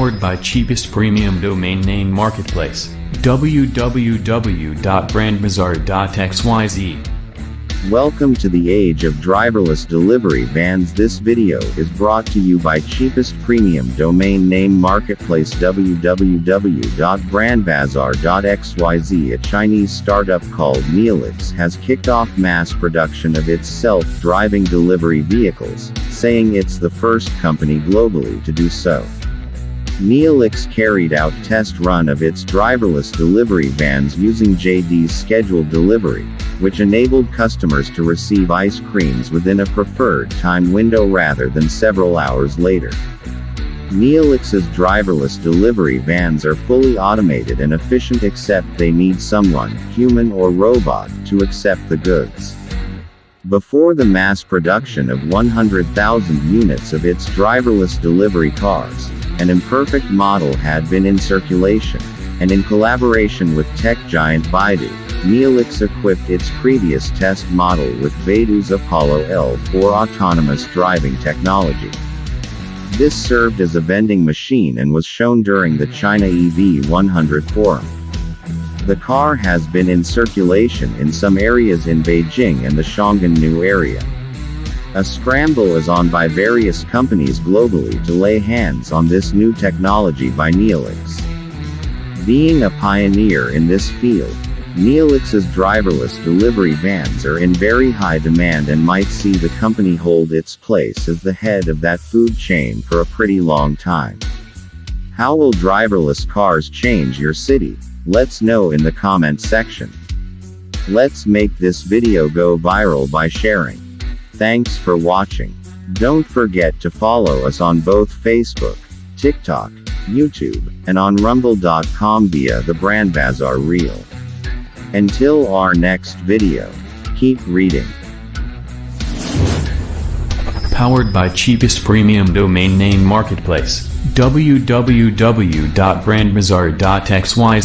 Powered by cheapest premium domain name marketplace, www.brandbazaar.xyz. Welcome to the age of driverless delivery vans. This video is brought to you by cheapest premium domain name marketplace www.brandbazaar.xyz. A Chinese startup called Neolix has kicked off mass production of its self-driving delivery vehicles, saying it's the first company globally to do so. Neolix carried out test run of its driverless delivery vans using JD's scheduled delivery, which enabled customers to receive ice creams within a preferred time window rather than several hours later. Neolix's driverless delivery vans are fully automated and efficient, except they need someone, human or robot, to accept the goods. Before the mass production of 100,000 units of its driverless delivery cars, an imperfect model had been in circulation, and in collaboration with tech giant Baidu, Neolix equipped its previous test model with Baidu's Apollo L4 autonomous driving technology. This served as a vending machine and was shown during the China EV 100 forum. The car has been in circulation in some areas in Beijing and the Shanganu area. A scramble is on by various companies globally to lay hands on this new technology by Neolix. Being a pioneer in this field, Neolix's driverless delivery vans are in very high demand and might see the company hold its place as the head of that food chain for a pretty long time. How will driverless cars change your city? Let's know in the comment section. Let's make this video go viral by sharing. Thanks for watching. Don't forget to follow us on both Facebook, TikTok, YouTube, and on rumble.com via the Brand Bazaar Reel. Until our next video, keep reading. Powered by cheapest premium domain name marketplace, www.brandbazaar.xyz.